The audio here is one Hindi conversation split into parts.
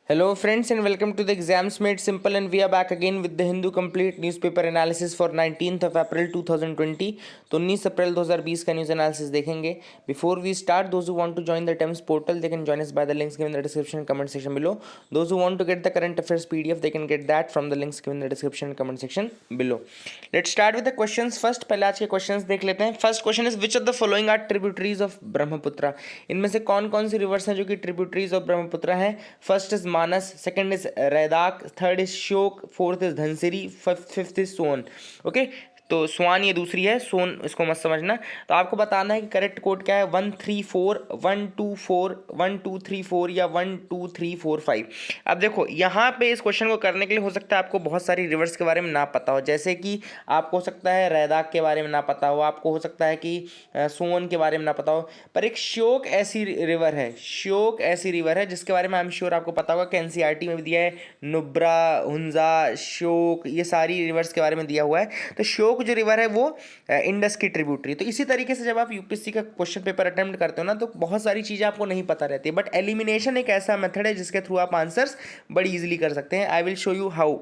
Hello friends and welcome to the Exams Made Simple, and we are back again with the Hindu Complete Newspaper Analysis for 19th of April 2020. तो 19 अप्रैल 2020 का न्यूज़ एनालिसिस देखेंगे. Before we start, those who want to join the TEMS portal, they can join us by the links given in the description and comment section below. Those who want to get the current affairs PDF, they can get that from the links given in the description and comment section below. Let's start with the questions first. पहले आज के questions देख लेते हैं. First question is, which of the following are tributaries of Brahmaputra? इनमें से कौन कौन सी रिवर्स हैं जो कि tributaries of Brahmaputra हैं? First is Manas, second is Raidak, third is Shyok, fourth is Dhansiri, fifth is Son. Okay, तो स्वान ये दूसरी है, सोन इसको मत समझना. तो आपको बताना है कि करेक्ट कोड क्या है. 134 124 1234 या 12345. अब देखो यहाँ पे इस क्वेश्चन को करने के लिए हो सकता है आपको बहुत सारी रिवर्स के बारे में ना पता हो, जैसे कि आपको हो सकता है रैदाक के बारे में ना पता हो, आपको हो सकता है कि सोन के बारे में ना पता हो, पर एक श्योक ऐसी रिवर है, श्योक ऐसी रिवर है जिसके बारे में आई एम श्योर आपको पता होगा कि एनसीईआरटी में भी दिया है. नुब्रा, हुंजा, श्योक, ये सारी रिवर्स के बारे में दिया हुआ है. तो श्योक जो रिवर है वो इंडस की ट्रिब्यूटरी. तो इसी तरीके से जब आप यूपीएससी का क्वेश्चन पेपर अटेम्प्ट करते हो ना, तो बहुत सारी चीज़ें आपको नहीं पता रहती है, बट एलिमिनेशन एक ऐसा मेथड है जिसके थ्रू आप आंसर्स बड़ी इजीली कर सकते हैं. I will show you how.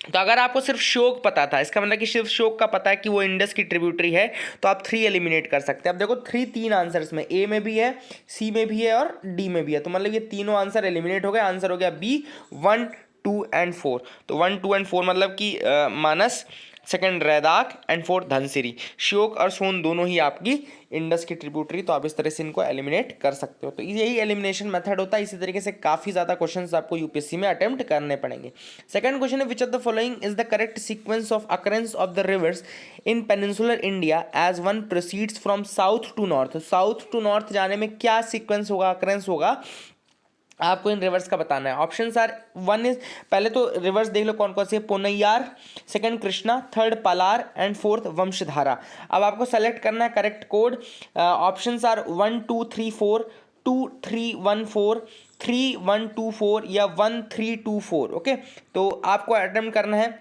तो अगर आपको सिर्फ श्योक पता था, इसका मतलब कि सिर्फ श्योक का पता है कि वो इंडस की ट्रिब्यूटरी है, तो आप 3 एलिमिनेट कर सकते हैं. अब देखो 3 आंसर्स में, ए में भी है, सी में भी है और डी में भी है, तो मतलब ये तीनों आंसर एलिमिनेट हो गए. आंसर हो गया बी 1, 2 एंड 4. तो 1, 2 एंड 4 मतलब कि Manas, second Raidak and fourth Dhansiri. Shyok और सोन दोनों ही आपकी इंडस की ट्रिब्यूटरी, तो आप इस तरह से इनको एलिमिनेट कर सकते हो. तो यही एलिमिनेशन मेथड होता है. इसी तरीके से काफ़ी ज़्यादा क्वेश्चंस आपको यूपीएससी में अटेम्प्ट करने पड़ेंगे. सेकंड क्वेश्चन है, which of the following is the correct sequence of occurrence of the rivers in peninsular India as one proceeds from south to north. South to north जाने में क्या सीक्वेंस होगा, अकरेंस होगा, आपको इन रिवर्स का बताना है. ऑप्शंस आर, वन इज, पहले तो रिवर्स देख लो कौन कौन सी है. Ponnaiyar, second Krishna, third Palar and fourth Vamsadhara. अब आपको सेलेक्ट करना है करेक्ट कोड. ऑप्शंस आर 1, 2, 3, 4, 2, 3, 1, 4, 3, 1, 2, 4 या 1, 3, 2, 4. ओके, तो आपको अटेम्प्ट करना है.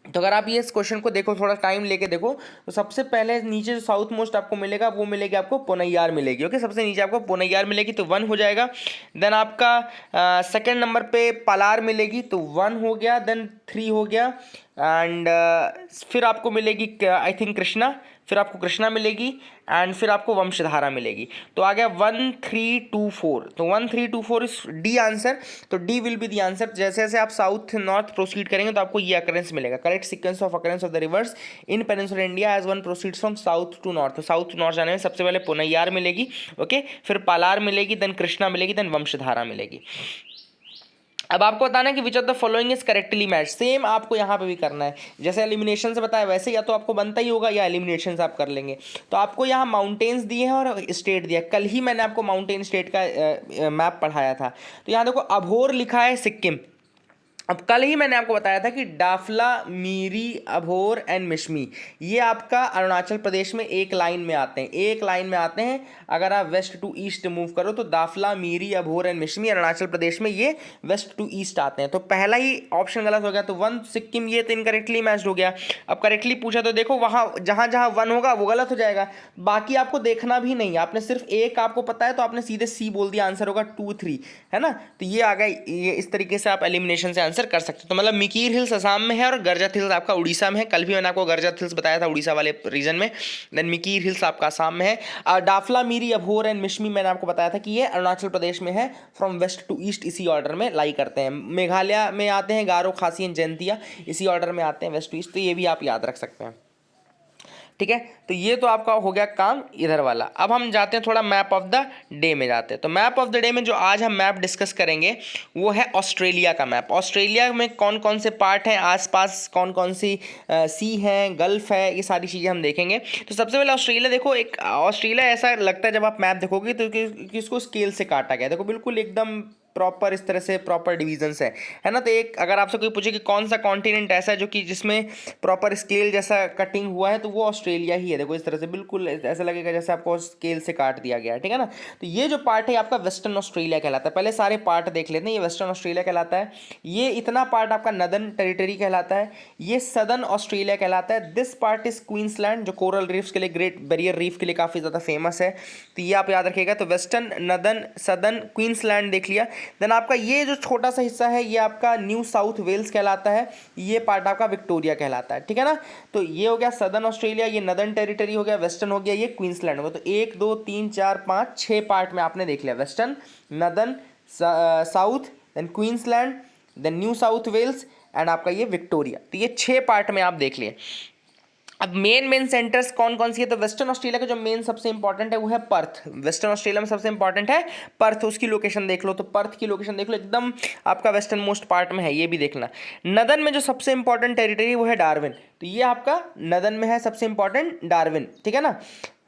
तो अगर आप ये इस क्वेश्चन को देखो, थोड़ा टाइम लेके देखो, तो सबसे पहले नीचे जो साउथ मोस्ट आपको मिलेगा वो मिलेगी आपको पोन्नैयार मिलेगी. ओके, सबसे नीचे आपको पोन्नैयार मिलेगी, तो 1 हो जाएगा. देन आपका सेकंड नंबर पे पालार मिलेगी, तो 1 हो गया. देन 3 हो गया. एंड फिर आपको मिलेगी आई थिंक कृष्णा, फिर आपको कृष्णा मिलेगी एंड फिर आपको वंशधारा मिलेगी. तो आ गया 1, 3, 2, 4. तो 1, 3, 2, 4 इज डी आंसर. तो D will be the answer. जैसे जैसे आप साउथ नॉर्थ प्रोसीड करेंगे तो आपको ये अकरेंस मिलेगा. Correct sequence of occurrence of the rivers in peninsular India as one proceeds from south to north. तो साउथ टू नॉर्थ जाने में सबसे पहले पोन्नैयार मिलेगी, ओके, फिर पालार मिलेगी, देन कृष्णा मिलेगी, देन वंशधारा मिलेगी. अब आपको बताना है कि विच of the following is correctly match. Same आपको यहाँ पे भी करना है, जैसे एलिमिनेशन से बताया वैसे, या तो आपको बनता ही होगा या एलिमिनेशन से आप कर लेंगे. तो आपको यहाँ माउंटेन्स दिए हैं और स्टेट दिया है. कल ही मैंने आपको माउंटेन स्टेट का मैप पढ़ाया था. तो यहाँ देखो अभोर लिखा है सिक्किम. अब कल ही मैंने आपको बताया था कि डाफला, मीरी, अभोर एंड मिश्मी ये आपका अरुणाचल प्रदेश में एक लाइन में आते हैं, एक लाइन में आते हैं. अगर आप वेस्ट टू ईस्ट मूव करो तो दाफला, मीरी, अभोर एंड मिश्मी अरुणाचल प्रदेश में ये वेस्ट टू ईस्ट आते हैं. तो पहला ही ऑप्शन गलत हो गया. तो 1 सिक्किम ये तो इनकरेक्टली मैच्ड हो गया. अब करेक्टली पूछा तो देखो वहाँ जहाँ जहाँ 1 होगा वो गलत हो जाएगा. बाकी आपको देखना भी नहीं, आपने सिर्फ एक आपको पता है तो आपने सीधे सी बोल दिया. आंसर होगा 2, 3, है ना. तो ये आ गया. ये इस तरीके से आप एलिमिनेशन से कर सकते हो. तो मतलब मिकीर हिल्स असम में है और गर्जत हिल्स आपका उड़ीसा में है. कल भी मैंने आपको गर्जत हिल्स बताया था उड़ीसा वाले रीजन में. देन मिकीर हिल्स आपका असम में है. डाफला, मीरी, अभोर एंड मिश्मी मैंने आपको बताया था कि ये अरुणाचल प्रदेश में है. फ्रॉम वेस्ट टू ईस्ट इसी ऑर्डर में लाई करते हैं. मेघालय में आते हैं गारो, खासी एंड जयंतिया, इसी ऑर्डर में आते हैं वेस्ट टू ईस्ट. तो ये भी आप याद रख सकते हैं, ठीक है. तो ये तो आपका हो गया काम इधर वाला. अब हम जाते हैं थोड़ा मैप ऑफ द डे में जाते हैं. तो मैप ऑफ द डे में जो आज हम मैप डिस्कस करेंगे वो है ऑस्ट्रेलिया का मैप. ऑस्ट्रेलिया में कौन कौन से पार्ट हैं, आसपास कौन कौन सी सी हैं, गल्फ है, ये सारी चीज़ें हम देखेंगे. तो सबसे पहले ऑस्ट्रेलिया देखो. एक ऑस्ट्रेलिया ऐसा लगता है जब आप मैप देखोगे तो किसको स्केल से काटा गया. देखो बिल्कुल एकदम प्रॉपर इस तरह से प्रॉपर डिवीजन्स है ना. तो एक अगर आपसे कोई पूछे कि कौन सा कॉन्टिनेंट ऐसा है जो कि जिसमें प्रॉपर स्केल जैसा कटिंग हुआ है, तो वो ऑस्ट्रेलिया ही है. देखो इस तरह से बिल्कुल ऐसा लगेगा जैसे आपको स्केल से काट दिया गया है, ठीक है ना. तो ये जो पार्ट है आपका वेस्टर्न ऑस्ट्रेलिया कहलाता है. पहले सारे पार्ट देख लेते हैं. ये वेस्टर्न ऑस्ट्रेलिया कहलाता है. ये इतना पार्ट आपका नदर्न टेरिटरी कहलाता है. ये सदर्न ऑस्ट्रेलिया कहलाता है. दिस पार्ट इज क्वींसलैंड जो कोरल रीफ्स के लिए, ग्रेट बैरियर रीफ के लिए काफ़ी ज़्यादा फेमस है. तो ये आप याद रखिएगा. तो वेस्टर्न, नदर्न, सदर्न, क्वींसलैंड देख लिया. देन आपका ये जो छोटा सा हिस्सा है ये आपका न्यू साउथ वेल्स कहलाता है, ये पार्ट आपका विक्टोरिया कहलाता है, ठीक है ना। तो ये हो गया सदर्न ऑस्ट्रेलिया, ये नदर्न टेरिटरी हो गया, वेस्टर्न हो गया, ये क्वींसलैंड हो गया। तो 1 2 3 4 5 6 पार्ट में आपने देख लिया, western, northern, south, then Queensland, then New South Wales and आपका ये विक्टोरिया। तो ये 6 पार्ट में आप देख लिए। अब मेन सेंटर्स कौन कौन सी है, तो वेस्टर्न ऑस्ट्रेलिया का जो मेन सबसे इंपॉर्टेंट है वो है पर्थ। वेस्टर्न ऑस्ट्रेलिया में सबसे इंपॉर्टेंट है पर्थ, उसकी लोकेशन देख लो। तो पर्थ की लोकेशन देख लो, एकदम आपका वेस्टर्न मोस्ट पार्ट में है, ये भी देखना। नदर्न में जो सबसे इंपॉर्टेंट टेरिटरी वो है डार्विन, तो ये आपका नदर्न में है सबसे इंपॉर्टेंट डार्विन, ठीक है ना।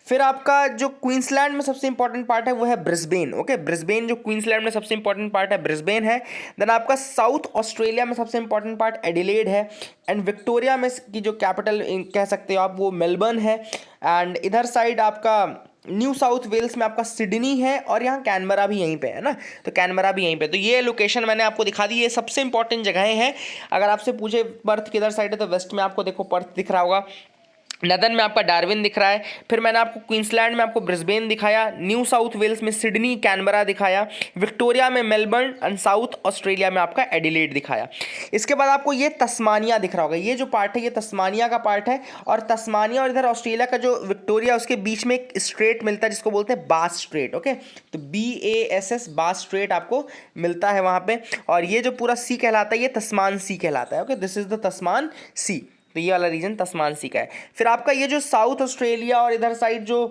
फिर आपका जो क्वींसलैंड में सबसे इंपॉर्टेंट पार्ट है वो है ब्रिस्बेन, ओके। ब्रिस्बेन जो क्वींसलैंड में सबसे इंपॉर्टेंट पार्ट है ब्रिस्बेन है। देन आपका साउथ ऑस्ट्रेलिया में सबसे इंपॉर्टेंट पार्ट एडिलेड है। एंड विक्टोरिया में की जो कैपिटल कह सकते हो आप वो मेलबर्न है। एंड इधर साइड आपका न्यू साउथ वेल्स में आपका सिडनी है, और यहाँ कैनबरा भी यहीं पे है ना, तो कैनबरा भी यहीं पे। तो ये लोकेशन मैंने आपको दिखा दी, ये सबसे इंपॉर्टेंट जगहें हैं। अगर आपसे पूछे पर्थ किधर साइड है, तो वेस्ट में आपको देखो पर्थ दिख रहा होगा, नदर्न में आपका डार्विन दिख रहा है। फिर मैंने आपको क्वींसलैंड में आपको ब्रिस्बेन दिखाया, न्यू साउथ वेल्स में सिडनी कैनबरा दिखाया, विक्टोरिया में मेलबर्न एंड साउथ ऑस्ट्रेलिया में आपका एडिलेड दिखाया। इसके बाद आपको ये तस्मानिया दिख रहा होगा, ये जो पार्ट है ये तस्मानिया का पार्ट है। और तस्मानिया और इधर ऑस्ट्रेलिया का जो विक्टोरिया, उसके बीच में एक स्ट्रेट मिलता है जिसको बोलते हैं बास स्ट्रेट, ओके। तो BASS बास स्ट्रेट आपको मिलता है वहाँ पे। और ये जो पूरा सी कहलाता है ये तस्मान सी कहलाता है, ओके। दिस इज द तस्मान सी, तो ये वाला रीजन तस्मान सी का है। फिर आपका ये जो साउथ ऑस्ट्रेलिया और इधर साइड जो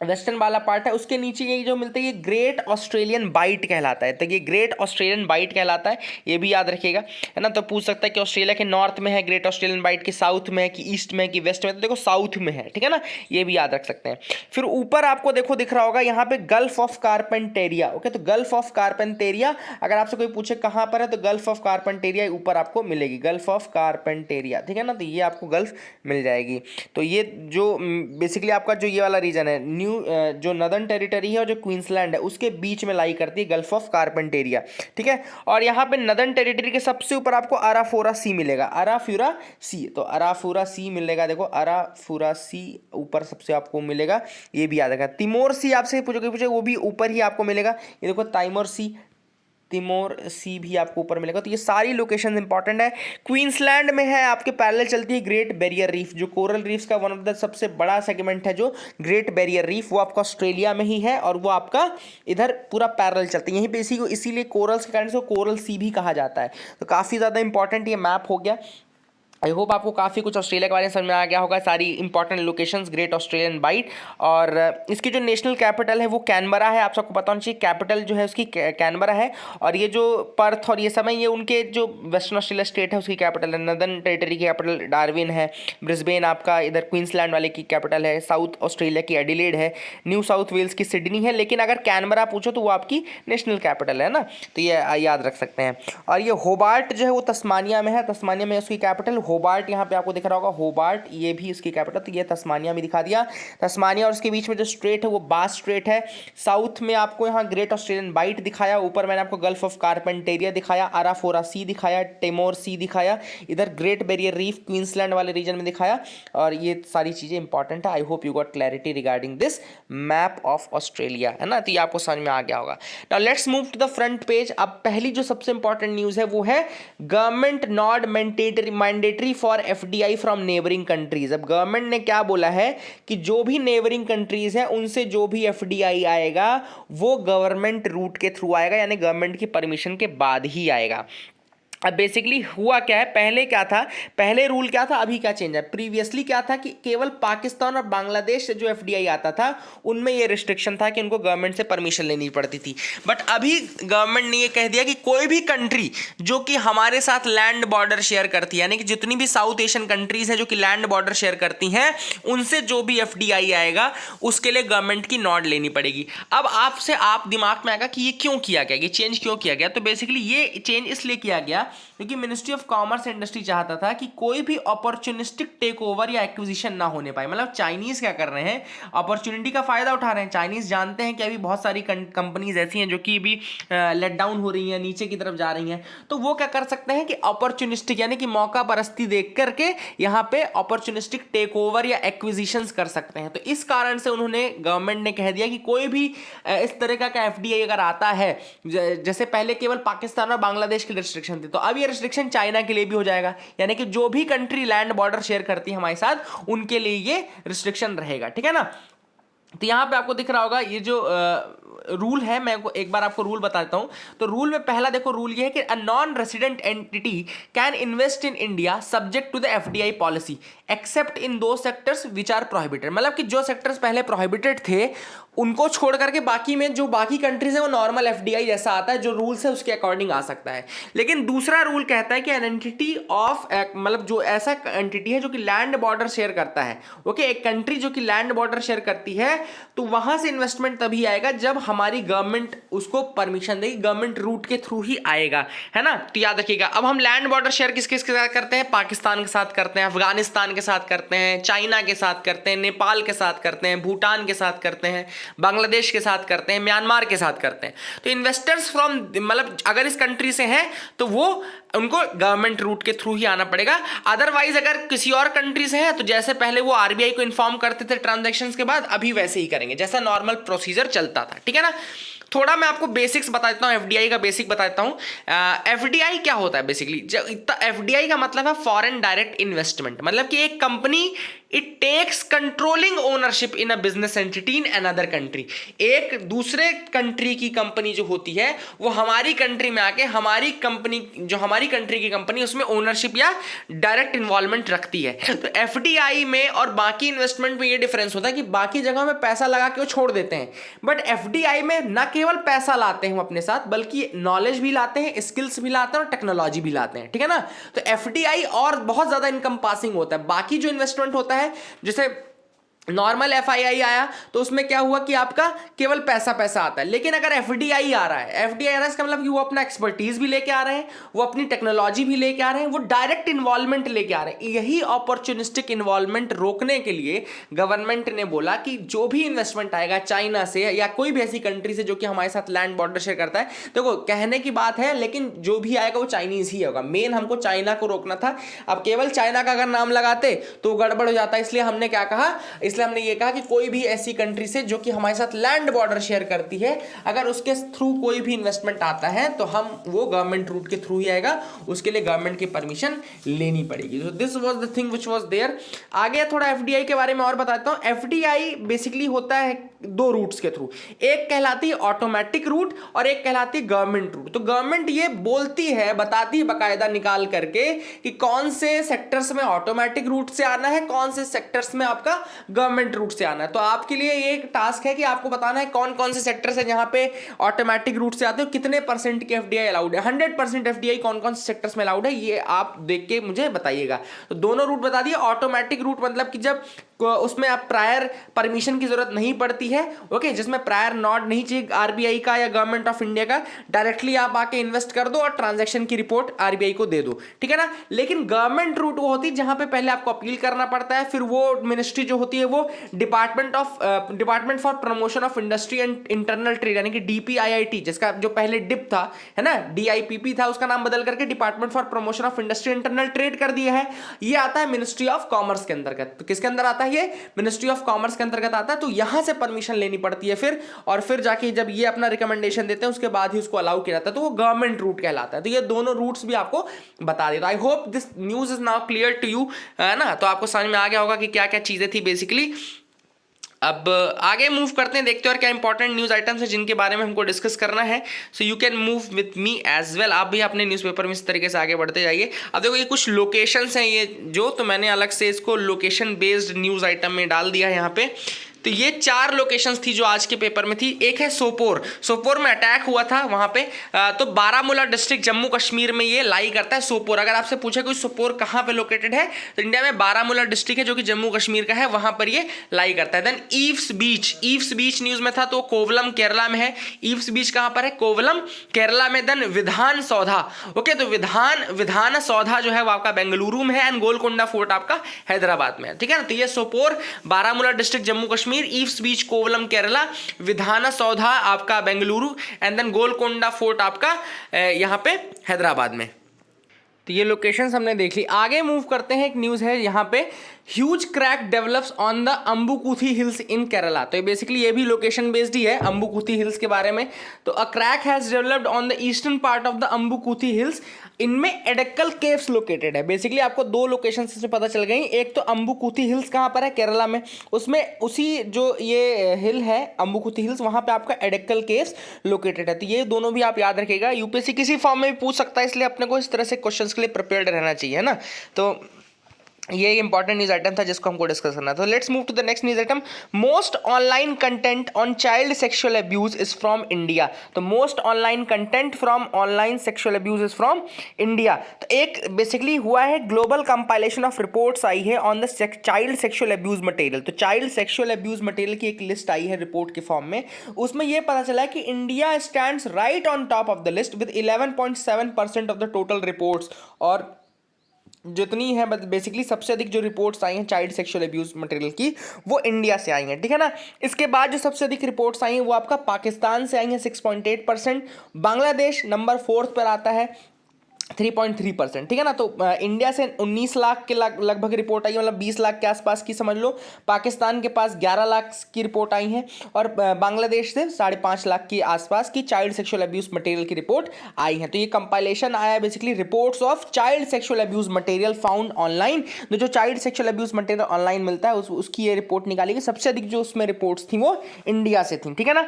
वेस्टर्न वाला पार्ट है उसके नीचे ये जो मिलता है ये ग्रेट ऑस्ट्रेलियन बाइट कहलाता है। तो ये ग्रेट ऑस्ट्रेलियन बाइट कहलाता है, ये भी याद रखिएगा, है ना। तो पूछ सकता है कि ऑस्ट्रेलिया के नॉर्थ में है ग्रेट ऑस्ट्रेलियन बाइट, की साउथ में है, कि ईस्ट में है, कि वेस्ट में। तो देखो साउथ में है, ठीक है ना, ये भी याद रख सकते हैं। फिर ऊपर आपको देखो दिख रहा होगा यहाँ पे गल्फ ऑफ कारपेंटेरिया, ओके। तो गल्फ ऑफ कारपेंटेरिया अगर आपसे कोई पूछे कहाँ पर है, तो गल्फ ऑफ कारपेंटेरिया ऊपर आपको मिलेगी, गल्फ ऑफ कारपेंटेरिया, ठीक है ना। तो ये आपको गल्फ मिल जाएगी। तो ये जो बेसिकली आपका जो ये वाला रीजन है न्यू जो नदर्न टेरिटरी है और जो क्वींसलैंड है उसके बीच में लाई करती है गल्फ ऑफ कारपेंटेरिया, ठीक है। और यहाँ पे नदर्न टेरिटरी के सबसे ऊपर आपको अराफोरा सी मिलेगा, अराफोरा सी। तो अराफोरा सी मिलेगा, देखो अराफोरा सी ऊपर सबसे आपको मिलेगा, ये भी याद रखा। तिमोर सी आपसे पूछे वो भी ऊपर ही आपको मिलेगा, ये देखो ताइमोर सी, तिमोर सी भी आपको ऊपर मिलेगा। तो ये सारी लोकेशन इंपॉर्टेंट है। क्वींसलैंड में है आपके पैरेलल चलती है ग्रेट बैरियर रीफ, जो कोरल रीफ्स का वन ऑफ द सबसे बड़ा सेगमेंट है जो ग्रेट बैरियर रीफ, वो आपका ऑस्ट्रेलिया में ही है और वो आपका इधर पूरा पैरेलल चलती है यहीं पे, इसी को इसीलिए कोरल्स के कारण से कोरल सी भी कहा जाता है। तो काफ़ी ज़्यादा इंपॉर्टेंट ये मैप हो गया। आई होप आपको काफ़ी कुछ ऑस्ट्रेलिया के बारे में समझ में आ गया होगा, सारी important locations great Australian bight. और इसकी जो नेशनल कैपिटल है वो कैनबरा है, आप सबको पता होना चाहिए, कैपिटल जो है उसकी कैनबरा है। और ये जो पर्थ और ये सब है ये उनके जो वेस्टर्न ऑस्ट्रेलिया स्टेट है उसकी कैपिटल है। नदर्न टेरिटरी की कैपिटल डार्विन है, ब्रिस्बेन आपका इधर क्वींसलैंड वाले की कैपिटल है, साउथ ऑस्ट्रेलिया की एडिलेड है, न्यू साउथ वेल्स की सिडनी है। लेकिन अगर कैनबरा पूछो तो वो आपकी नेशनल कैपिटल है ना, तो ये याद रख सकते हैं। और ये होबार्ट जो है वो तस्मानिया में है, तस्मानिया में उसकी कैपिटल होबार्ट, यहाँ पे आपको दिख रहा होगा होबार्ट, ये भी इसकी कैपिटल। तो ये तस्मानिया में दिखा दिया, तस्मानिया और उसके बीच में जो स्ट्रेट है वो बास स्ट्रेट है। साउथ में आपको यहाँ ग्रेट ऑस्ट्रेलियन बाइट दिखाया, ऊपर मैंने आपको गल्फ ऑफ कारपेंटेरिया दिखाया, अराफोरा सी दिखाया, टिमोर सी दिखाया, इधर ग्रेट बैरियर रीफ क्वींसलैंड वाले रीजन में दिखाया। और ये सारी चीज़ें इंपॉर्टेंट है। I hope you got clarity regarding this map of Australia, है ना। तो ये आपको समझ में आ गया होगा। Now let's move to the front page. अब पहली जो सबसे इंपॉर्टेंट न्यूज़ है वो है government not mandatory for FDI from neighbouring countries. अब गवर्नमेंट ने क्या बोला है कि जो भी नेबरिंग कंट्रीज है उनसे जो भी FDI आएगा वो गवर्नमेंट रूट के थ्रू आएगा, यानी गवर्नमेंट की परमिशन के बाद ही आएगा। अब बेसिकली हुआ क्या है, पहले क्या था, पहले रूल क्या था, अभी क्या चेंज है। प्रीवियसली क्या था कि केवल पाकिस्तान और बांग्लादेश से जो FDI आता था उनमें ये रिस्ट्रिक्शन था कि उनको गवर्नमेंट से परमिशन लेनी पड़ती थी। बट अभी गवर्नमेंट ने ये कह दिया कि कोई भी कंट्री जो कि हमारे साथ लैंड बॉर्डर शेयर करती है, यानी कि जितनी भी साउथ एशियन कंट्रीज हैं जो कि लैंड बॉर्डर शेयर करती हैं, उनसे जो भी FDI आएगा उसके लिए गवर्नमेंट की नॉट लेनी पड़ेगी। अब आप दिमाग में आएगा कि ये क्यों किया गया, ये चेंज क्यों किया गया। तो बेसिकली ये चेंज इसलिए किया गया क्योंकि मिनिस्ट्री ऑफ कॉमर्स इंडस्ट्री चाहता था कि कोई भी अपॉर्चुनिस्टिक टेक ओवर या एक्विजिशन ना होने पाए। मतलब चाइनीज क्या कर रहे हैं, अपॉर्चुनिटी का फायदा उठा रहे हैं। चाइनीज जानते हैं कि अभी बहुत सारी कंपनीज ऐसी हैं जो कि अभी लेट डाउन हो रही हैं, नीचे की तरफ जा रही हैं, तो वो क्या कर सकते हैं कि अपॉर्चुनिस्टिक यानी कि मौका परस्ती देख करके यहाँ पे अपॉर्चुनिस्टिक टेक ओवर या एक्विजिशंस कर सकते हैं। तो इस कारण से उन्होंने, गवर्नमेंट ने कह दिया कि कोई भी इस तरह का एफडीआई अगर आता है, जैसे पहले केवल पाकिस्तान और बांग्लादेश की रिस्ट्रिक्शन थी, तो अब ये रिस्ट्रिक्शन चाइना के लिए भी हो जाएगा। यानी कि जो भी कंट्री लैंड बॉर्डर शेयर करती है हमारे साथ, उनके लिए ये रिस्ट्रिक्शन रहेगा, ठीक है ना। तो यहां पे आपको दिख रहा होगा ये जो रूल है, मैं एक बार आपको रूल बता देता हूं। तो रूल में पहला देखो, रूल ये है कि a non resident entity can invest in India subject to the FDI policy except in दो सेक्टर्स विच आर प्रोहिबिटेड। मतलब कि जो सेक्टर्स पहले प्रोहिबिटेड थे उनको छोड़ करके बाकी में जो बाकी कंट्रीज है वो नॉर्मल एफडीआई जैसा आता है, जो रूल्स है उसके अकॉर्डिंग आ सकता है। लेकिन दूसरा रूल कहता है कि एन एंटिटी ऑफ, मतलब जो ऐसा एंटिटी है जो कि लैंड बॉर्डर शेयर करता है, ओके, एक कंट्री जो कि लैंड बॉर्डर शेयर करती है, तो वहां से इन्वेस्टमेंट तभी आएगा जब हमारी गवर्नमेंट उसको परमिशन देगी, गवर्नमेंट रूट के थ्रू ही आएगा, है ना। तो याद रखिएगा, अब हम लैंड बॉर्डर शेयर किस किस के साथ करते हैं, पाकिस्तान के साथ करते हैं, अफगानिस्तान के साथ करते हैं, चाइना के साथ करते हैं, नेपाल के साथ करते हैं, भूटान के साथ करते हैं, बांग्लादेश के साथ करते हैं, म्यांमार के साथ करते हैं। तो इन्वेस्टर्स फ्रॉम, मतलब अगर इस कंट्री से हैं तो वो उनको गवर्नमेंट रूट के थ्रू ही आना पड़ेगा। अदरवाइज अगर किसी और कंट्री से है तो जैसे पहले वो आरबीआई को इन्फॉर्म करते थे ट्रांजैक्शंस के बाद, अभी वैसे ही करेंगे जैसा नॉर्मल प्रोसीजर चलता था, ठीक है ना। थोड़ा मैं आपको बेसिक्स बता देता हूं, एफडीआई का बेसिक बता देता हूं। एफडीआई क्या होता है बेसिकली, एफडीआई का मतलब है फॉरेन डायरेक्ट इन्वेस्टमेंट। मतलब कि एक company it takes controlling ownership in a business entity in another country. एक दूसरे कंट्री की कंपनी जो होती है वो हमारी कंट्री में आके हमारी कंपनी, जो हमारी कंट्री की कंपनी, उसमें ओनरशिप या डायरेक्ट इन्वॉल्वमेंट रखती है। तो एफडीआई में और बाकी इन्वेस्टमेंट में ये डिफरेंस होता है कि बाकी जगह में पैसा लगा के वो छोड़ देते हैं, बट एफडीआई में न केवल पैसा लाते हैं वो अपने साथ, बल्कि नॉलेज भी लाते हैं, स्किल्स भी लाते हैं और टेक्नोलॉजी भी लाते हैं, ठीक है ना। तो एफडीआई और बहुत ज्यादा इनकम पासिंग होता है। बाकी जो इन्वेस्टमेंट होता है, जैसे नॉर्मल एफआईआई आया तो उसमें क्या हुआ कि आपका केवल पैसा पैसा आता है, लेकिन अगर एफडीआई आ रहा है, एफडीआई आ रहा है इसका मतलब कि वो अपना एक्सपर्टीज भी लेके आ रहे हैं, वो अपनी टेक्नोलॉजी भी लेके आ रहे हैं, वो डायरेक्ट इन्वॉल्वमेंट लेके आ रहे हैं। यही अपॉर्चुनिस्टिक इन्वॉल्वमेंट रोकने के लिए गवर्नमेंट ने बोला कि जो भी इन्वेस्टमेंट आएगा चाइना से या कोई भी ऐसी कंट्री से जो कि हमारे साथ लैंड बॉर्डर शेयर करता है, देखो कहने की बात है लेकिन जो भी आएगा वो चाइनीज ही होगा। मेन हमको चाइना को रोकना था। अब केवल चाइना का अगर नाम लगाते तो गड़बड़ हो जाता है, इसलिए हमने क्या कहा, इसलिए हमने ये कहा कि कोई भी ऐसी कंट्री से जो कि हमारे साथ लैंड बॉर्डर शेयर करती है, अगर उसके थ्रू कोई भी इन्वेस्टमेंट आता है तो हम वो गवर्नमेंट रूट के थ्रू ही आएगा, उसके लिए गवर्नमेंट की परमिशन लेनी पड़ेगी। So this was the thing which was there. आगे थोड़ा एफडीआई के बारे में और बताता हूं। एफडीआई बेसिकली होता है दो रूट्स के थ्रू, एक कहलाती है ऑटोमेटिक रूट और एक कहलाती है गवर्नमेंट रूट। तो गवर्नमेंट ये बोलती है, बताती है बकायदा निकाल करके कि कौन से सेक्टर्स में ऑटोमेटिक रूट से आना है, कौन से सेक्टर्स में आपका गवर्नमेंट रूट से आना है। तो आपके लिए ये एक टास्क है कि आपको बताना है कौन कौन से सेक्टर्स है जहां पे ऑटोमेटिक रूट से आते हो, कितने परसेंट के एफडीआई अलाउड है, 100% एफडीआई कौन कौन से सेक्टर्स में अलाउड है, ये आप देख के मुझे बताइएगा। तो दोनों रूट बता दिए। ऑटोमेटिक रूट मतलब कि जब उसमें आप प्रायर परमिशन की जरूरत नहीं पड़ती है, ओके, जिसमें प्रायर नॉट नहीं चाहिए आरबीआई का या गवर्नमेंट ऑफ इंडिया का, डायरेक्टली आप आके इन्वेस्ट कर दो और ट्रांजैक्शन की रिपोर्ट आरबीआई को दे दो, ठीक है ना। लेकिन गवर्नमेंट रूट वो होती है जहां पे पहले आपको अपील करना पड़ता है, फिर वो मिनिस्ट्री जो होती है वो department for promotion of industry and internal trade यानी कि डीपीआईआईटी, जिसका जो पहले डिप था, है ना, डीआईपीपी था, उसका नाम बदल करके department for promotion of industry internal trade कर दिया है। ये आता है मिनिस्ट्री ऑफ कॉमर्स के अंतर्गत। तो किसके अंदर आता है ये, मिनिस्ट्री ऑफ कॉमर्स के अंतर्गत आता है। तो यहां से परमिशन लेनी पड़ती है फिर, और फिर जाके जब ये अपना रिकमेंडेशन देते हैं उसके बाद ही उसको अलाउ किया जाता है, तो वो गवर्नमेंट रूट कहलाता है। तो ये दोनों रूट्स भी आपको बता देता। I hope this news is now clear to you, है ना। तो आपको समझ में आ गया होगा कि क्या क्या चीजें थी बेसिकली। अब आगे मूव करते हैं, देखते हैं और क्या इंपॉर्टेंट न्यूज आइटम्स है जिनके बारे में हमको डिस्कस करना है। So you can move with me as well. आप भी अपने न्यूज़पेपर में इस तरीके से आगे बढ़ते जाइए। अब देखो ये कुछ लोकेशंस हैं, ये जो, तो मैंने अलग से इसको लोकेशन बेस्ड न्यूज़ आइटम में डाल दिया है यहाँ पे। तो ये 4 लोकेशंस थी जो आज के पेपर में थी। एक है सोपोर, सोपोर में अटैक हुआ था वहां पे। तो बारामूला डिस्ट्रिक्ट जम्मू कश्मीर में ये लाई करता है सोपोर। अगर आपसे पूछे कोई सोपोर कहां पे लोकेटेड है तो इंडिया में बारामूला डिस्ट्रिक्ट है जो कि जम्मू कश्मीर का है, वहां पर ये लाई करता है। देन ईव्स बीच, ईव्स बीच न्यूज में था तो कोवलम केरला में है। ईव्स बीच कहां पर है? कोवलम केरला में। देन विधान सौधा, ओके, तो विधान सौधा जो है वो आपका बेंगलुरु में है एंड गोलकोंडा फोर्ट आपका हैदराबाद में है, ठीक है ना। तो ये Sopore Baramulla district Jammu Kashmir, Eve's beach Kovalam Kerala, Vidhana Soudha आपका Bengaluru and then Golconda fort आपका यहां पे हैदराबाद में। तो ये लोकेशंस हमने देख ली। आगे मूव करते हैं, एक न्यूज़ है यहाँ पे, huge crack develops on the Ambukuthi hills in Kerala. तो बेसिकली ये भी लोकेशन बेस्ड ही है अम्बुकुथी हिल्स के बारे में। तो a crack has developed on the eastern part of the Ambukuthi hills, इनमें एडक्कल केव्स लोकेटेड है। बेसिकली आपको 2 लोकेशन से पता चल गई। एक तो अम्बुकुथी हिल्स कहाँ पर है? केरला में। उसमें उसी जो ये हिल है अम्बुकुथी हिल्स, वहाँ पे आपका एडक्कल केव्स लोकेटेड है। तो ये दोनों भी आप याद रखिएगा, यूपीएससी किसी फॉर्म में भी पूछ सकता है, इसलिए अपने को इस तरह से क्वेश्चंस के लिए प्रिपेयर्ड रहना चाहिए ना। तो ये एक इंपॉर्टेंट न्यूज आइटम था जिसको हमको डिस्कस करना था। Let's move to the next news item. Most online content on child sexual abuse is from India. तो most online content from online sexual abuse is from India. तो एक बेसिकली हुआ है ग्लोबल कंपाइलेशन ऑफ रिपोर्ट्स आई है on the child sexual abuse material. तो चाइल्ड सेक्सुअल अब्यूज मटेरियल की एक लिस्ट आई है रिपोर्ट के फॉर्म में। उसमें यह पता चला है कि India stands right on top of the list with 11.7% of the total reports. और जितनी है बेसिकली सबसे अधिक जो रिपोर्ट्स आई हैं चाइल्ड सेक्सुअल अब्यूज मटेरियल की वो इंडिया से आई हैं, ठीक है ना। इसके बाद जो सबसे अधिक रिपोर्ट्स आई हैं वो आपका पाकिस्तान से आई हैं 6.8%। बांग्लादेश नंबर 4th पर आता है 3.3%, ठीक है ना। तो इंडिया से 19 लाख के लगभग रिपोर्ट आई है, मतलब 20 लाख के आसपास की समझ लो। पाकिस्तान के पास 11 लाख की रिपोर्ट आई है और बांग्लादेश से 5.5 लाख के आसपास की चाइल्ड सेक्सुअल अब्यूज मटेरियल की रिपोर्ट आई है। तो ये कंपाइलेशन आया है basically reports of child sexual abuse material found online. जो child sexual abuse material online मिलता है उसकी ये रिपोर्ट निकाली गई। सबसे अधिक जो उसमें रिपोर्ट्स थी वो इंडिया से थी, ठीक है ना।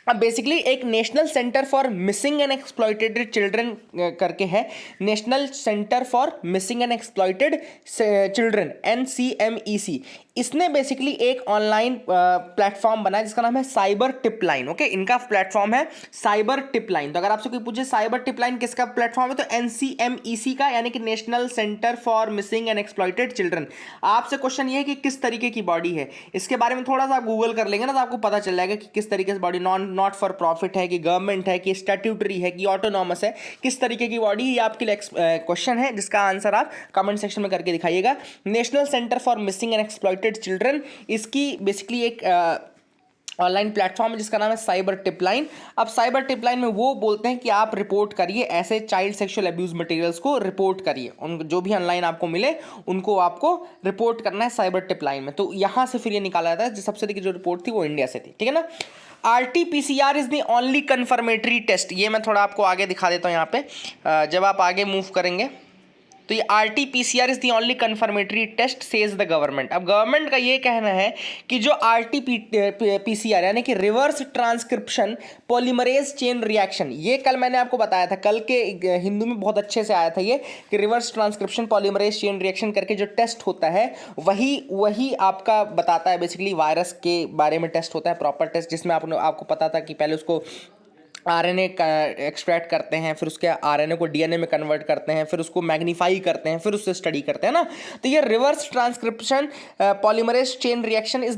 अब बेसिकली एक national centre for missing and exploited children करके है, national centre for missing and exploited children NCMEC। इसने बेसिकली एक ऑनलाइन प्लेटफॉर्म बनाया जिसका नाम है साइबर टिप लाइन, ओके। इनका प्लेटफॉर्म है साइबर टिप लाइन। तो अगर आपसे कोई पूछे साइबर टिप लाइन किसका प्लेटफॉर्म है तो NCMEC का, यानी कि national centre for missing and exploited children. आपसे क्वेश्चन ये है कि किस तरीके की बॉडी है, इसके बारे में थोड़ा सा आप गूगल कर लेंगे ना तो आपको पता चल जाएगा कि किस तरीके से बॉडी, नॉट फॉर प्रॉफिट है कि गवर्नमेंट है कि स्टैट्यूटरी है कि ऑटोनॉमस है, किस तरीके की बॉडी। ये आपके लिए क्वेश्चन है जिसका आंसर आप कमेंट सेक्शन में करके दिखाइएगा। National centre for missing and exploited children, इसकी बेसिकली एक ऑनलाइन प्लेटफॉर्म है जिसका नाम है साइबर टिप लाइन। अब साइबर टिप लाइन में वो बोलते हैं कि आप रिपोर्ट करिए ऐसे चाइल्ड सेक्सुअल अब्यूज मटेरियल्स को रिपोर्ट करिए, उन जो भी ऑनलाइन आपको मिले उनको आपको रिपोर्ट करना है साइबर टिप लाइन में। तो यहाँ से फिर ये निकाला जाता है, जो सबसे अधिक जो रिपोर्ट थी वो इंडिया से थी, ठीक है ना। RT-PCR is the only confirmatory test. ये मैं थोड़ा आपको आगे दिखा देता हूँ यहाँ पे, जब आप आगे मूव करेंगे तो ये RT-PCR is the only confirmatory test says the government. अब गवर्नमेंट का ये कहना है कि जो RT-PCR यानी कि reverse transcription polymerase chain reaction, ये कल मैंने आपको बताया था, कल के हिंदू में बहुत अच्छे से आया था ये कि reverse transcription polymerase chain reaction करके जो टेस्ट होता है वही आपका बताता है बेसिकली वायरस के बारे में टेस्ट होता है, प्रॉपर टेस्ट, जिसमें आपको पता था कि पहले उसको RNA एक्सट्रैक्ट करते हैं, फिर उसके RNA को DNA में कन्वर्ट करते हैं, फिर उसको मैग्नीफाई करते हैं, फिर उससे स्टडी करते हैं ना। तो ये reverse transcription polymerase chain reaction is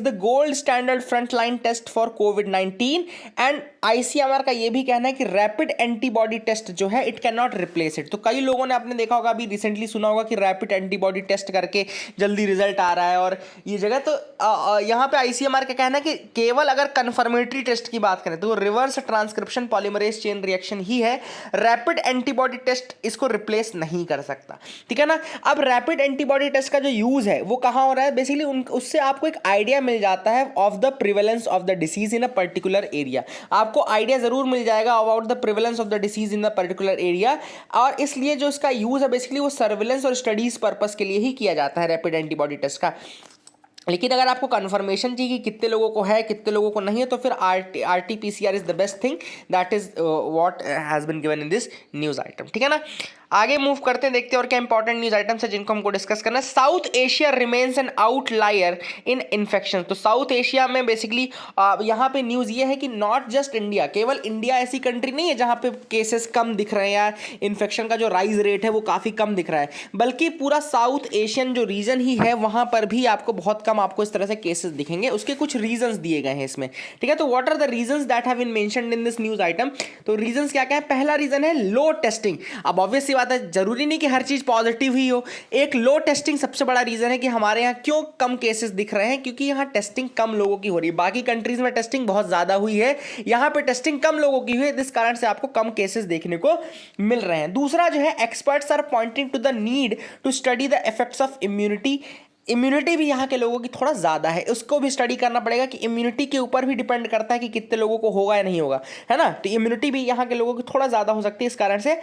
the gold standard front line test for कोविड-19 एंड ICMR का ये भी कहना है कि रैपिड एंटीबॉडी टेस्ट जो है it can not replace it. तो कई लोगों ने आपने देखा होगा, अभी रिसेंटली सुना होगा कि रैपिड एंटीबॉडी टेस्ट करके जल्दी रिजल्ट आ रहा है और ये जगह। तो यहाँ पे ICMR का कहना है कि केवल अगर कन्फर्मेटरी टेस्ट की बात करें तो reverse transcription polymerase chain reaction ही है, रैपिड एंटीबॉडी टेस्ट इसको रिप्लेस नहीं कर सकता, ठीक है ना। अब रैपिड एंटीबॉडी टेस्ट का जो यूज है वो कहाँ हो रहा है, बेसिकली उससे आपको एक आइडिया मिल जाता है of the prevalence of the disease in a particular area. आपको आइडिया जरूर मिल जाएगा about the prevalence of the disease in the particular area, और इसलिए जो इसका यूज है बेसिकली वो सर्विलेंस और स्टडीज पर्पस के लिए ही किया जाता है रैपिड एंटीबॉडी टेस्ट का। लेकिन अगर आपको कंफर्मेशन चाहिए कि कितने लोगों को है कितने लोगों को नहीं है, तो फिर RT-PCR is the best thing, that is what has been given in this news item. ठीक है ना, आगे मूव करते हैं, देखते हैं और क्या इंपॉर्टेंट न्यूज़ आइटम्स है जिनको हमको डिस्कस करना है। South Asia remains N outlier इन इन्फेक्शन। तो साउथ एशिया में बेसिकली यहाँ पे न्यूज़ ये है कि नॉट जस्ट इंडिया, केवल इंडिया ऐसी कंट्री नहीं है जहाँ पे केसेस कम दिख रहे हैं या इन्फेक्शन का जो राइज रेट है वो काफ़ी कम दिख रहा है, बल्कि पूरा साउथ एशियन जो रीजन ही है वहाँ पर भी आपको बहुत कम आपको इस तरह से केसेस दिखेंगे। उसके कुछ रीजंस दिए गए हैं इसमें। ठीक है, तो what are the reasons that have been mentioned in this news item. तो रीजंस क्या क्या है। पहला रीजन है लो टेस्टिंग। अब ऑब्वियस सी बात है, जरूरी नहीं कि हर चीज पॉजिटिव ही हो, एक लो टेस्टिंग सबसे बड़ा रीजन है कि हमारे यहाँ क्यों कम केसेस दिख रहे हैं, क्योंकि यहाँ टेस्टिंग कम लोगों की हो रही है। बाकी कंट्रीज में टेस्टिंग बहुत ज्यादा हुई है, यहाँ पे टेस्टिंग कम लोगों की हुई है, जिस कारण से आपको कम केसेस देखने को मिल रहे हैं। दूसरा जो है, experts are pointing to the need to study the effects of immunity भी यहाँ के लोगों की थोड़ा ज़्यादा है, उसको भी स्टडी करना पड़ेगा कि इम्यूनिटी के ऊपर भी डिपेंड करता है कि कितने लोगों को होगा या नहीं होगा, है ना। तो इम्यूनिटी भी यहाँ के लोगों की थोड़ा ज़्यादा हो सकती है, इस कारण से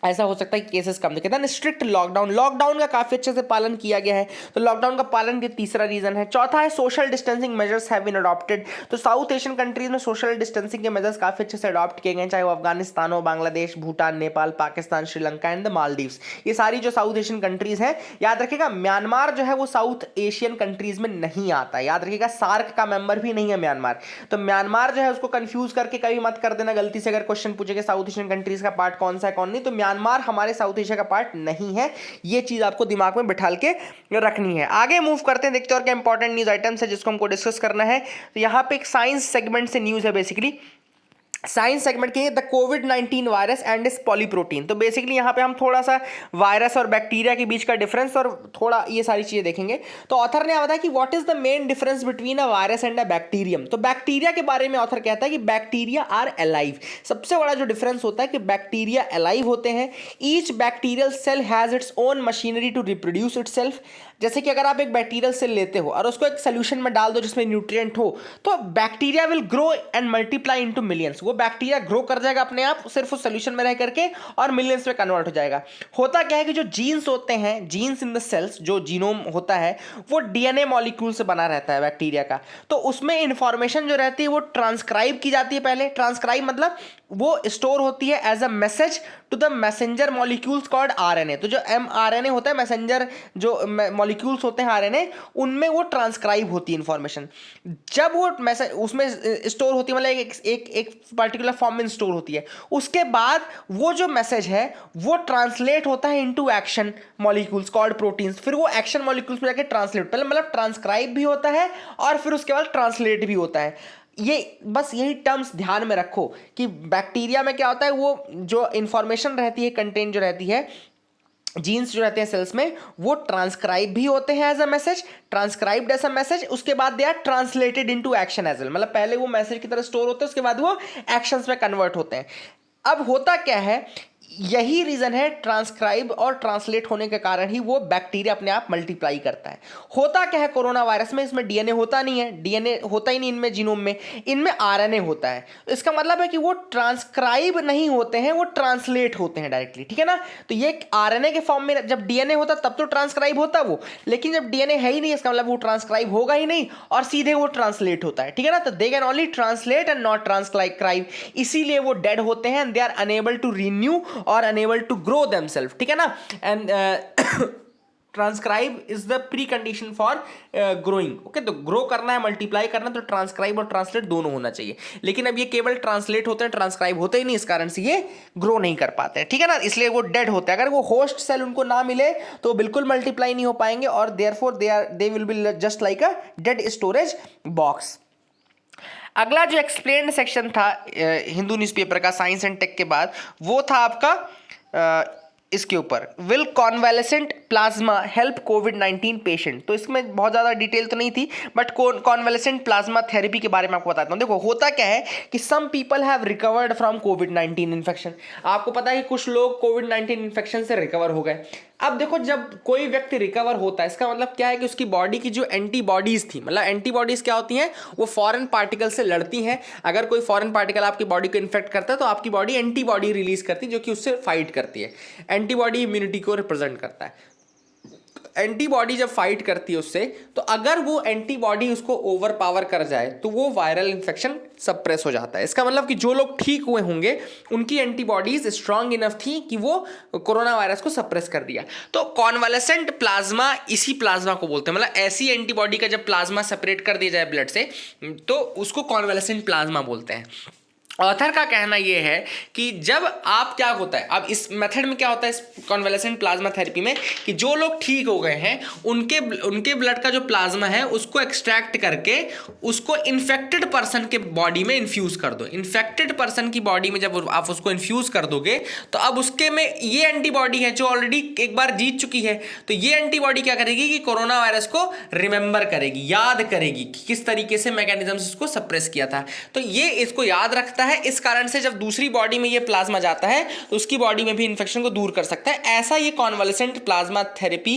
ऐसा हो सकता है कि केसेस कम दिखे। देन स्ट्रिक्ट लॉकडाउन का काफी अच्छे से पालन किया गया है, तो लॉकडाउन का पालन ये तीसरा रीजन है। चौथा है social distancing measures have been adopted. तो साउथ एशियन कंट्रीज में सोशल डिस्टेंसिंग के मेजर्स काफी अच्छे से अडॉप्ट किए गए हैं, चाहे वो अफगानिस्तान हो, बांग्लादेश, भूटान, नेपाल, पाकिस्तान, श्रीलंका एंड द मालदीव्स। ये सारी जो साउथ एशियन कंट्रीज हैं, याद रखिएगा म्यांमार जो है वो साउथ एशियन कंट्रीज में नहीं आता है, याद रखिएगा सार्क का मेंबर भी नहीं है म्यांमार। तो म्यांमार जो है उसको कंफ्यूज करके कभी मत कर देना गलती से, अगर क्वेश्चन पूछेगा साउथ एशियन कंट्रीज का पार्ट कौन सा है कौन नहीं, तो म्यांमार हमारे साउथ एशिया का पार्ट नहीं है। ये चीज आपको दिमाग में बिठा के रखनी है। आगे मूव करते हैं, देखते हैं और क्या इंपॉर्टेंट न्यूज आइटम्स है जिसको हमको डिस्कस करना है। तो यहां पे एक साइंस सेगमेंट से न्यूज है, बेसिकली साइंस सेगमेंट की द कोविड-19 वायरस एंड इस पॉलीप्रोटीन। तो बेसिकली यहाँ पे हम थोड़ा सा वायरस और बैक्टीरिया के बीच का डिफरेंस और थोड़ा ये सारी चीजें देखेंगे। तो ऑथर ने बताया कि what is the main difference between a virus and a bacterium. तो बैक्टीरिया के बारे में ऑथर कहता है कि बैक्टीरिया आर अलाइव। सबसे बड़ा जो डिफरेंस होता है कि बैक्टीरिया अलाइव होते हैं। Each bacterial cell has its own machinery to reproduce itself. जैसे कि अगर आप एक बैक्टीरियल सेल लेते हो और उसको एक सोल्यूशन में डाल दो जिसमें न्यूट्रिएंट हो, तो bacteria will grow and multiply into millions. वो बैक्टीरिया ग्रो कर जाएगा अपने आप सिर्फ उस सोल्यूशन में रह करके और मिलियंस में कन्वर्ट हो जाएगा। होता क्या है कि जो जीन्स होते हैं, जीन्स इन द सेल्स, जो जीनोम होता है वो डीएनए मॉलिक्यूल से बना रहता है बैक्टीरिया का। तो उसमें इंफॉर्मेशन जो रहती है वो ट्रांसक्राइब की जाती है। पहले ट्रांसक्राइब मतलब वो स्टोर होती है as a message to the messenger molecules called RNA. तो जो एमआरएनए होता है, मैसेंजर जो मॉलिक्यूल्स होते हैं आरएनए, उनमें वो ट्रांसक्राइब होती है इंफॉर्मेशन। जब वो मैसेज उसमें स्टोर होती है, मतलब एक पर्टिकुलर फॉर्म में स्टोर होती है, उसके बाद वो जो मैसेज है वो ट्रांसलेट होता है into action molecules called proteins. फिर वो एक्शन मॉलिक्यूल्स में जाके ट्रांसलेट, पहले मतलब ट्रांसक्राइब भी होता है और फिर उसके बाद ट्रांसलेट भी होता है। ये बस यही टर्म्स ध्यान में रखो कि बैक्टीरिया में क्या होता है, वो जो इंफॉर्मेशन रहती है, कंटेंट जो रहती है, जीन्स जो रहते हैं सेल्स में, वो ट्रांसक्राइब भी होते हैं as a message, transcribed as a message, उसके बाद they are translated into action as well. मतलब पहले वो मैसेज की तरह स्टोर होते हैं, उसके बाद वो एक्शंस में कन्वर्ट होते हैं। अब होता क्या है, यही रीजन है ट्रांसक्राइब और ट्रांसलेट होने के कारण ही वो बैक्टीरिया अपने आप मल्टीप्लाई करता है। होता क्या है कोरोना वायरस में, इसमें डीएनए होता नहीं है, डीएनए होता ही नहीं इनमें, जीनोम में, इनमें आरएनए होता है। इसका मतलब है कि वो ट्रांसक्राइब नहीं होते हैं, वो ट्रांसलेट होते हैं डायरेक्टली। ठीक है ना, तो ये आरएनए के फॉर्म में जब डीएनए होता तब तो ट्रांसक्राइब होता वो, लेकिन जब डीएनए है ही नहीं, इसका मतलब वो ट्रांसक्राइब होगा ही नहीं और सीधे वो ट्रांसलेट होता है। ठीक है ना, तो they can only translate and not transcribe, इसीलिए वो डेड होते हैं, they are unable to renew और अनेबल टू ग्रो देमसेल्फ। ठीक है ना, and transcribe is the pre condition for growing. Okay, तो ग्रो करना है, मल्टीप्लाई करना, तो ट्रांसक्राइब और ट्रांसलेट दोनों होना चाहिए। लेकिन अब ये केवल ट्रांसलेट होते हैं, ट्रांसक्राइब होते ही नहीं, इस कारण से ये ग्रो नहीं कर पाते हैं। ठीक है ना, इसलिए वो डेड होते हैं। अगर वो होस्ट सेल उनको ना मिले तो बिल्कुल मल्टीप्लाई नहीं हो पाएंगे और therefore they will be just like a dead storage box. अगला जो एक्सप्लेन्ड सेक्शन था हिंदू न्यूज़पेपर का साइंस एंड टेक के बाद, वो था आपका इसके ऊपर, will convalescent plasma help covid patient. तो इसमें बहुत ज़्यादा डिटेल तो नहीं थी, बट कॉन्वेलेसेंट प्लाज्मा थेरेपी के बारे में आपको बताता हूँ। देखो होता क्या है कि some people have recovered from कोविड-19 इन्फेक्शन। आपको पता है कि कुछ लोग कोविड-19 इन्फेक्शन से रिकवर हो गए। अब देखो, जब कोई व्यक्ति रिकवर होता है, इसका मतलब क्या है कि उसकी बॉडी की जो एंटीबॉडीज थी, मतलब एंटीबॉडीज क्या होती हैं, वो फॉरेन पार्टिकल से लड़ती हैं। अगर कोई फॉरेन पार्टिकल आपकी बॉडी को इन्फेक्ट करता है तो आपकी बॉडी एंटीबॉडी रिलीज करती है जो कि उससे फाइट करती है। एंटीबॉडी इम्यूनिटी को रिप्रेजेंट करता है। एंटीबॉडी जब फाइट करती है उससे, तो अगर वो एंटीबॉडी उसको ओवर पावर कर जाए तो वो वायरल इन्फेक्शन सप्रेस हो जाता है। इसका मतलब कि जो लोग ठीक हुए होंगे उनकी एंटीबॉडीज स्ट्रांग इनफ थी कि वो कोरोना वायरस को सप्रेस कर दिया। तो कॉन्वालेसेंट प्लाज्मा इसी प्लाज्मा को बोलते हैं, मतलब ऐसी एंटीबॉडी का जब प्लाज्मा सेपरेट कर दिया जाए ब्लड से तो उसको कॉन्वालेसेंट प्लाज्मा बोलते हैं। ऑथर का कहना यह है कि जब आप क्या होता है, अब इस मेथड में क्या होता है इस कॉन्वालेसेंट प्लाज्मा थेरेपी में, कि जो लोग ठीक हो गए हैं उनके ब्लड का जो प्लाज्मा है उसको एक्सट्रैक्ट करके उसको इन्फेक्टेड पर्सन के बॉडी में इन्फ्यूज कर दो। इन्फेक्टेड पर्सन की बॉडी में जब आप उसको इन्फ्यूज कर दोगे तो अब उसके में ये एंटीबॉडी है जो ऑलरेडी एक बार जीत चुकी है, तो ये एंटीबॉडी क्या करेगी कि कोरोना वायरस को रिमेंबर करेगी, याद करेगी कि किस तरीके से मैकेनिज्म इसको सप्रेस किया था। तो ये इसको याद रखता है, इस कारण से जब दूसरी बॉडी में ये प्लाज्मा जाता है तो उसकी बॉडी में भी इन्फेक्शन को दूर कर सकता है। ऐसा ये कॉन्वालेसेंट प्लाज्मा थेरेपी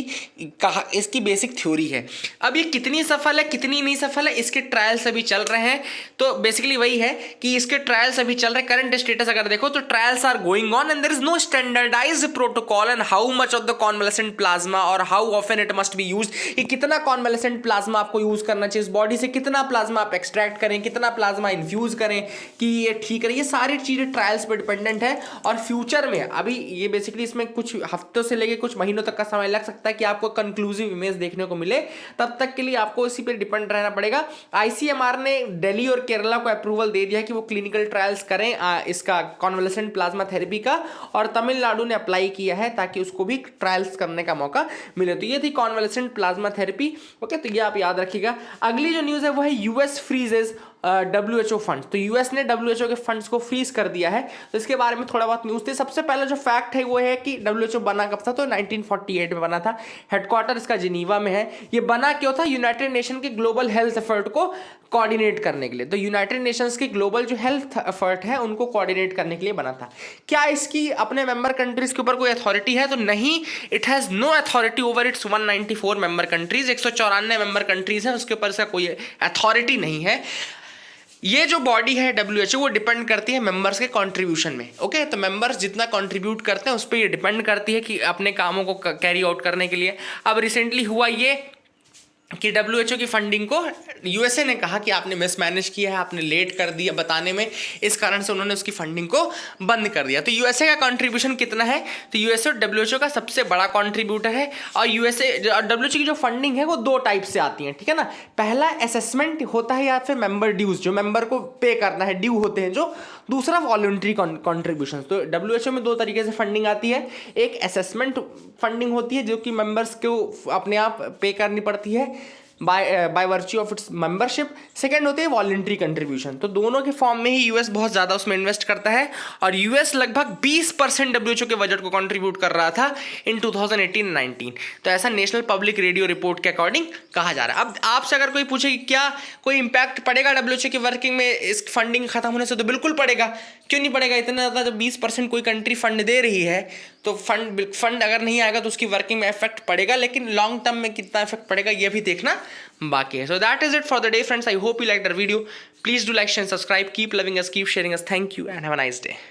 का इसकी बेसिक थ्योरी है। अब ये कितनी सफल है कितनी नहीं सफल है, इसके ट्रायल्स अभी चल रहे हैं। तो बेसिकली वही है कि इसके ट्रायल्स अभी चल रहे हैं। करंट स्टेटस अगर देखो तो trials are going on and there is no standardised protocol and how much of the convalescent plasma और how often it must be used, कि कितना कॉन्वालेसेंट प्लाज्मा आपको यूज करना चाहिए, इस बॉडी से कितना प्लाज्मा आप एक्सट्रैक्ट करें, कितना प्लाज्मा इन्फ्यूज करें कि ये ठीक है। ये सारी चीजें ट्रायल्स पे डिपेंडेंट है और फ्यूचर में अभी ये बेसिकली इसमें कुछ हफ्तों से लेके कुछ महीनों तक का समय लग सकता है कि आपको कंक्लूसिव इमेज देखने को मिले। तब तक के लिए आपको इसी पे डिपेंड रहना पड़ेगा। आईसीएमआर ने दिल्ली और केरला को अप्रूवल दे दिया है कि वो क्लिनिकल ट्रायल्स करें इसका कॉन्वालेसेंट प्लाज्मा थेरेपी का, और तमिलनाडु ने अप्लाई किया है ताकि उसको भी ट्रायल्स करने का मौका मिले। तो ये थी कॉन्वालेसेंट प्लाज्मा थेरेपी। ओके, तो ये आप याद रखिएगा। अगली जो न्यूज है वो है यूएस फ्रीजेस WHO फंड्स। तो यूएस ने WHO के फंड्स को फ्रीज कर दिया है। तो इसके बारे में थोड़ा बहुत न्यूज़ थी। सबसे पहला जो फैक्ट है वो है कि WHO बना कब था, तो 1948 में बना था। हेडक्वार्टर इसका जिनीवा में है। ये बना क्यों था? यूनाइटेड नेशन के ग्लोबल हेल्थ एफर्ट को कोऑर्डिनेट करने के लिए। तो यूनाइटेड नेशंस के ग्लोबल जो हेल्थ एफर्ट है उनको कोऑर्डिनेट करने के लिए बना था। क्या इसकी अपने मेंबर कंट्रीज के ऊपर कोई अथॉरिटी है? तो नहीं, it has no authority over its 194 member countries. 194 member countries है, उसके ऊपर इसका कोई अथॉरिटी नहीं है। ये जो बॉडी है WHO वो डिपेंड करती है मेंबर्स के कंट्रीब्यूशन में। ओके, तो मेंबर्स जितना कंट्रीब्यूट करते हैं उस पर ये डिपेंड करती है कि अपने कामों को कैरी आउट करने के लिए। अब रिसेंटली हुआ ये कि WHO की फंडिंग को यूएसए ने कहा कि आपने मिसमैनेज किया है, आपने लेट कर दिया बताने में, इस कारण से उन्होंने उसकी फंडिंग को बंद कर दिया। तो यूएसए का कंट्रीब्यूशन कितना है? तो यूएसए WHO का सबसे बड़ा कंट्रीब्यूटर है। और WHO की जो फंडिंग है वो दो टाइप से आती है, ठीक है ना। पहला असेसमेंट होता है या फिर मेंबर ड्यूज, जो मेंबर को पे करना है, ड्यू होते हैं जो। दूसरा वॉलंटरी कॉन्ट्रीब्यूशन। तो WHO में दो तरीके से फंडिंग आती है। एक असेसमेंट फंडिंग होती है जो कि मेंबर्स को अपने आप पे करनी पड़ती है by virtue of its membership. Second होती है वॉलंटरी कंट्रीब्यूशन। तो दोनों के फॉर्म में ही यूएस बहुत ज़्यादा उसमें इन्वेस्ट करता है। और यूएस लगभग 20% WHO के बजट को कंट्रीब्यूट कर रहा था इन 2018-19। तो ऐसा नेशनल पब्लिक रेडियो रिपोर्ट के अकॉर्डिंग कहा जा रहा है। अब आपसे अगर कोई पूछे कि क्या कोई इंपैक्ट पड़ेगा WHO की वर्किंग में इस फंडिंग खत्म होने से, तो बिल्कुल पड़ेगा। क्यों नहीं पड़ेगा? इतना ज़्यादा जब 20% कोई कंट्री फंड दे रही है तो फंड अगर नहीं आएगा तो उसकी वर्किंग में इफेक्ट पड़ेगा, लेकिन लॉन्ग टर्म में कितना इफेक्ट पड़ेगा ये भी देखना बाकी है। So that is it for the day, friends. I hope you liked our video. Please do like, share, and subscribe. Keep loving us, keep sharing us. Thank you and have a nice day.